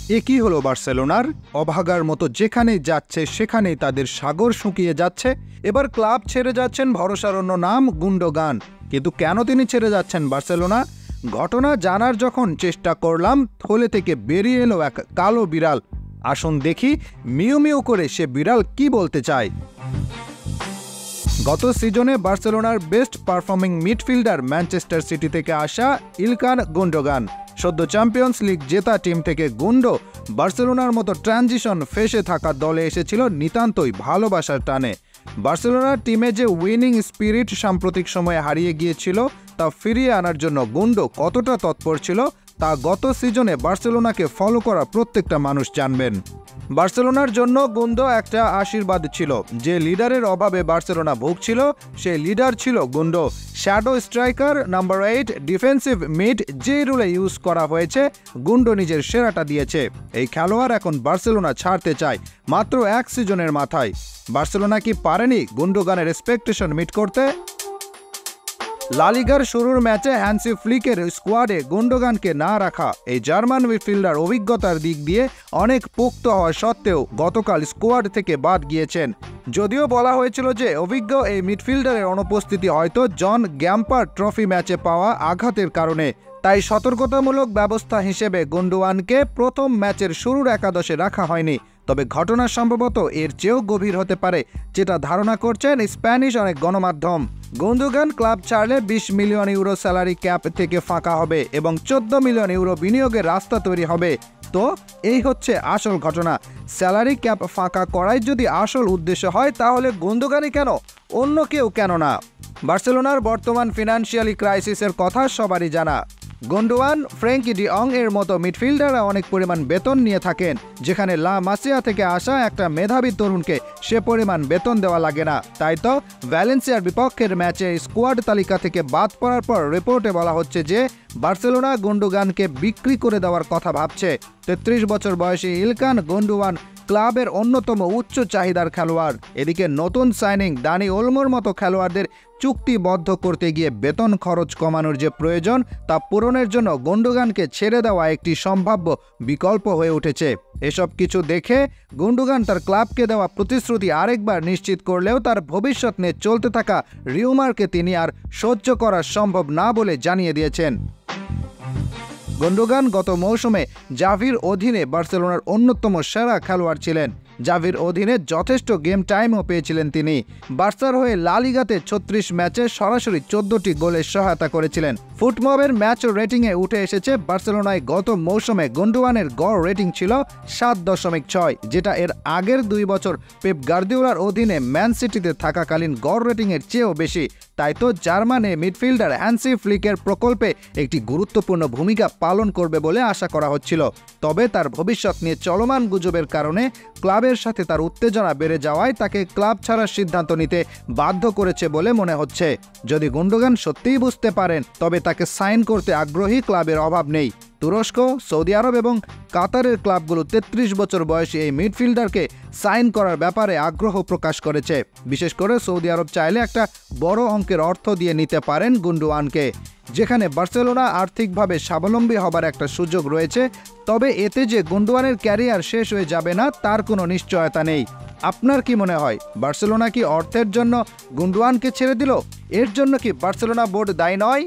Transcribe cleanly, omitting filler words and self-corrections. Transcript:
একই হলো বার্সেলোনার, অভাগার মতো যেখানেই যাচ্ছে সেখানেই তাদের সাগর শুকিয়ে যাচ্ছে। এবার ক্লাব ছেড়ে যাচ্ছেন ভরসার অন্য নাম গুন্ডোগান। কিন্তু কেন তিনি ছেড়ে যাচ্ছেন বার্সেলোনা? ঘটনা জানার যখন চেষ্টা করলাম, থলে থেকে বেরিয়ে এলো এক কালো বিড়াল। আসুন দেখি মিউ মিউ করে সে বিড়াল কি বলতে চায়। গত সিজনে বার্সেলোনার best performing midfielder Manchester city থেকে আসা ইলকান গুন্ডোগান। সদ্য চ্যাম্পিয়ন্স লিগ জেতা টিম থেকে গুন্ডো বার্সেলোনার মতো ট্রানজিশন ফেসে থাকা দলে এসেছিল নিতান্তই ভালোবাসার টানে। বার্সেলোনার টিমে যে উইনিং স্পিরিট সাম্প্রতিক সময়ে হারিয়ে গিয়েছিল তা ফিরিয়ে আনার জন্য গুন্ডো কতটা তৎপর ছিল তা গত সিজনে বার্সেলোনাকে ফলো করা প্রত্যেকটা মানুষ জানবেন। বার্সেলোনার জন্য গুন্ডো একটা আশীর্বাদ ছিল। যে লিডারের অভাবে বার্সেলোনা ভুগছিল সেই লিডার ছিল গুন্ডো। Shadow striker, number 8, defensive mid, যে রুলে ইউজ করা হয়েছে গুন্ডো নিজের সেরাটা দিয়েছে। এই খেলোয়াড় এখন বার্সেলোনা ছাড়তে চায় মাত্র এক সিজনের মাথায়। বার্সেলোনা কি পারেনি গুন্ডোগানের এক্সপেকটেশন মিট করতে? লা লিগার শুরুর ম্যাচে হ্যান্সি ফ্লিকের স্কোয়াডে গুন্ডোগানকে না রাখা এই জার্মান মিডফিল্ডার অভিজ্ঞতার দিক দিয়ে অনেক পোক্ত হওয়া সত্ত্বেও গতকাল স্কোয়াড থেকে বাদ গিয়েছেন। যদিও বলা হয়েছিল যে অভিজ্ঞ এই মিডফিল্ডারের অনুপস্থিতি হয়তো জন গ্যাম্পার ট্রফি ম্যাচে পাওয়া আঘাতের কারণে, তাই সতর্কতামূলক ব্যবস্থা হিসেবে গুন্ডোগানকে প্রথম ম্যাচের শুরুর একাদশে রাখা হয়নি। তবে ঘটনা সম্ভবত এর চেয়েও গভীর হতে পারে, যেটা ধারণা করছেন স্প্যানিশ অনেক গণমাধ্যম। গুন্ডোগান ক্লাব ছাড়লে 20 মিলিয়ন ইউরো স্যালারি ক্যাপ থেকে ফাঁকা হবে এবং 14 মিলিয়ন ইউরো বিনিয়োগের রাস্তা তৈরি হবে। তো এই হচ্ছে আসল ঘটনা। স্যালারি ক্যাপ ফাঁকা করাই যদি আসল উদ্দেশ্য হয় তাহলে গুন্ডোগানই কেন, অন্য কেউ কেন না? বার্সেলোনার বর্তমান ফিনান্সিয়ালি ক্রাইসিসের কথা সবারই জানা। গুন্ডোগান, ফ্র্যাঙ্কি ডি অং এর মতো মিডফিল্ডাররা অনেক পরিমাণ বেতন নিয়ে থাকেন, যেখানে লা মাসিয়া থেকে আসা একটা মেধাবী তরুণকে সে পরিমাণ বেতন দেওয়া লাগে না। তাই তো ভ্যালেন্সিয়ার বিপক্ষের ম্যাচে স্কোয়াড তালিকা থেকে বাদ পড়ার পর রিপোর্টে বলা হচ্ছে যে বার্সেলোনা গুন্ডোগানকে বিক্রি করে দেওয়ার কথা ভাবছে। 33 বছর বয়সী ইলকান গুন্ডোগান ক্লাবের অন্যতম উচ্চ চাহিদার খেলোয়াড়। এদিকে নতুন সাইনিং দানি ওলমোর মতো খেলোয়াড়দের চুক্তিবদ্ধ করতে গিয়ে বেতন খরচ কমানোর যে প্রয়োজন তা পূরণের জন্য গুন্ডোগানকে ছেড়ে দেওয়া একটি সম্ভাব্য বিকল্প হয়ে উঠেছে। এসব কিছু দেখে গুন্ডোগান তার ক্লাবকে দেওয়া প্রতিশ্রুতি আরেকবার নিশ্চিত করলেও তার ভবিষ্যৎ নিয়ে চলতে থাকা রিউমারকে তিনি আর সহ্য করা সম্ভব না বলে জানিয়ে দিয়েছেন। গুন্ডোগান গত মৌসুমে জাভির অধীনে বার্সেলোনার অন্যতম সেরা খেলোয়াড় ছিলেন। জাভির অধীনে যথেষ্ট গেম টাইমও পেয়েছিলেন তিনি। বার্সার হয়ে লা লিগাতে 36 ম্যাচে সরাসরি 14টি গোলের সহায়তা করেছিলেন। ফুটমবের ম্যাচ রেটিংয়ে উঠে এসেছে বার্সেলোনায় গত মৌসুমে গুন্ডোগানের গড় রেটিং ছিল 7.6, যেটা এর আগের 2 বছর পেপ গার্দিওলার অধীনে ম্যান সিটিতে থাকাকালীন গড় রেটিংয়ের চেয়েও বেশি। তাই তো জার্মানে মিডফিল্ডার হ্যান্সি ফ্লিকের প্রকল্পে একটি গুরুত্বপূর্ণ ভূমিকা পালন করবে বলে আশা করা হচ্ছিল। তবে তার ভবিষ্যৎ নিয়ে চলমান গুজবের কারণে ক্লাবের সাথে তার উত্তেজনা বেড়ে যাওয়ায় তাকে ক্লাব ছাড়ার সিদ্ধান্ত নিতে বাধ্য করেছে বলে মনে হচ্ছে। যদি গুন্ডোগান সত্যিই বুঝতে পারেন তবে তাকে সাইন করতে আগ্রহী ক্লাবের অভাব নেই। তুরস্ক, সৌদি আরব এবং কাতারের ক্লাবগুলো 33 বছর বয়সী এই মিডফিল্ডারকে সাইন করার ব্যাপারে আগ্রহ প্রকাশ করেছে। বিশেষ করে সৌদি আরব চাইলে একটা বড় অঙ্কের অর্থ দিয়ে নিতে পারেন গুন্ডোগানকে। যেখানে বার্সেলোনা আর্থিকভাবে স্বাবলম্বী হবার একটা সুযোগ রয়েছে, তবে এতে যে গুন্ডোগানের ক্যারিয়ার শেষ হয়ে যাবে না তার কোনো নিশ্চয়তা নেই। আপনার কি মনে হয়, বার্সেলোনা কি অর্থের জন্য গুন্ডোগানকে ছেড়ে দিল? এর জন্য কি বার্সেলোনা বোর্ড দায়ী নয়?